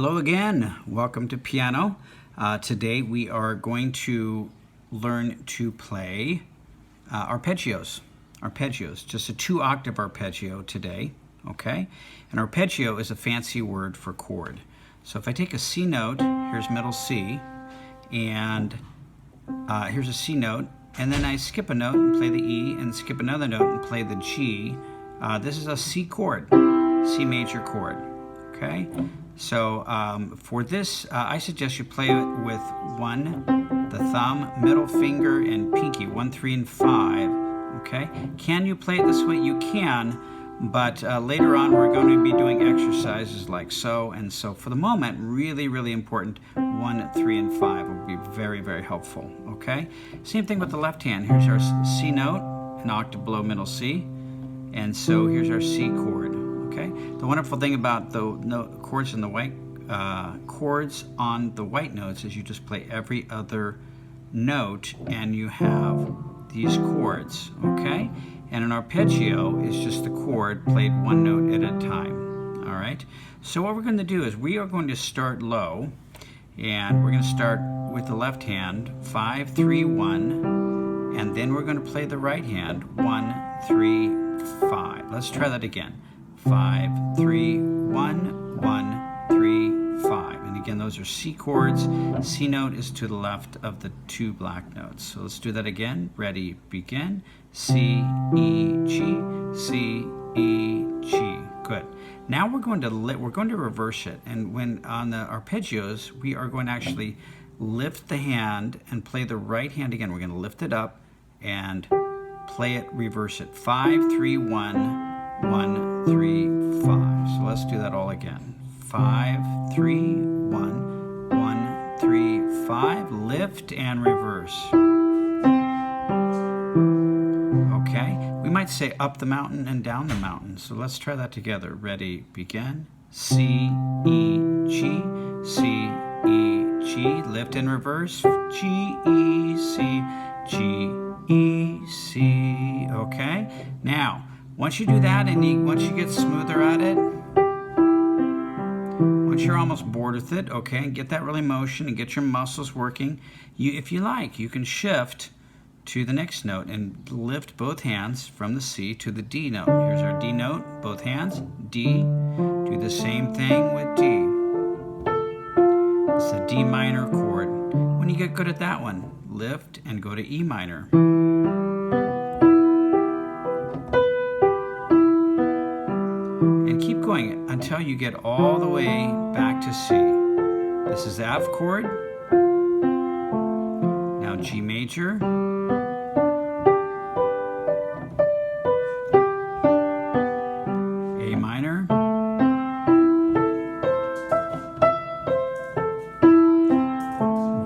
Hello again, welcome to piano. Today we are going to learn to play arpeggios, just a 2-octave arpeggio today, okay? An arpeggio is a fancy word for chord. So if I take a C note, here's middle C, and here's a C note, and then I skip a note and play the E, and skip another note and play the G. This is a C chord, C major chord, okay? So for this, I suggest you play it with the thumb, middle finger, and pinky, 1, 3, and 5, okay? Can you play it this way? You can, but later on we're going to be doing exercises like so and so. For the moment, really, really important, 1, 3, and 5 will be very, very helpful, okay? Same thing with the left hand. Here's our C note, an octave below middle C, and so here's our C chord. Okay. The wonderful thing about the chords on the white notes is you just play every other note and you have these chords. Okay, and an arpeggio is just the chord played one note at a time. All right. So what we're going to do is we are going to start low, and we're going to start with the left hand 5, 3, 1, and then we're going to play the right hand 1, 3, 5. Let's try that again. 5, 3, 1, 1, 3, 5. And again, those are C chords. C note is to the left of the 2 black notes. So let's do that again. Ready, begin. C, E, G, C, E, G. Good. Now we're going to reverse it. And when on the arpeggios, we are going to actually lift the hand and play the right hand again. We're going to lift it up and play it, reverse it. 5, 3, 1, 1, 3, 5. So let's do that all again. 5, 3, 1, 1, 3, 5. Lift and reverse. Okay. We might say up the mountain and down the mountain. So let's try that together. Ready, begin. C, E, G, C, E, G. Lift and reverse. G, E, C, G, E, C. Okay. Now, once you do that and once you get smoother at it, once you're almost bored with it, okay, and get that really motion and get your muscles working, if you like, you can shift to the next note and lift both hands from the C to the D note. Here's our D note, both hands, D. Do the same thing with D. It's a D minor chord. When you get good at that one, lift and go to E minor. And keep going until you get all the way back to C. This is the F chord. Now G major. A minor.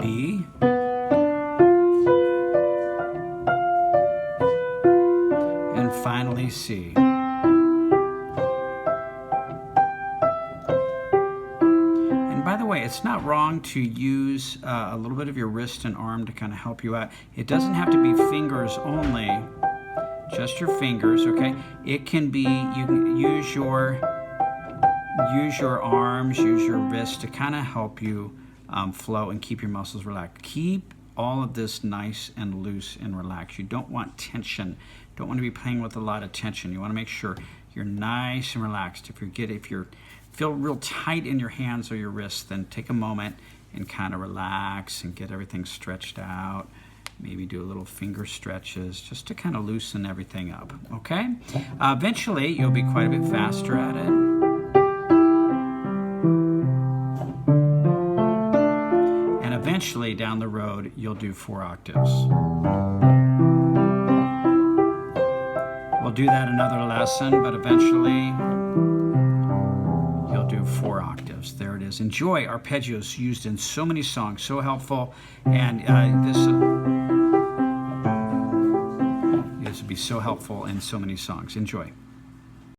B. And finally C. By the way, it's not wrong to use a little bit of your wrist and arm to kind of help you out. It doesn't have to be fingers only, just your fingers, okay? It can be, you can use your arms, use your wrist to kind of help you flow and keep your muscles relaxed. Keep all of this nice and loose and relaxed. You don't want tension. Don't want to be playing with a lot of tension. You want to make sure you're nice and relaxed. If you feel real tight in your hands or your wrists, then take a moment and kind of relax and get everything stretched out. Maybe do a little finger stretches just to kind of loosen everything up, okay? Eventually, you'll be quite a bit faster at it. And eventually, down the road, you'll do 4 octaves. We'll do that another lesson, but eventually, do 4 octaves. There it is. Enjoy arpeggios, used in so many songs, so helpful, and this will be so helpful in so many songs. Enjoy.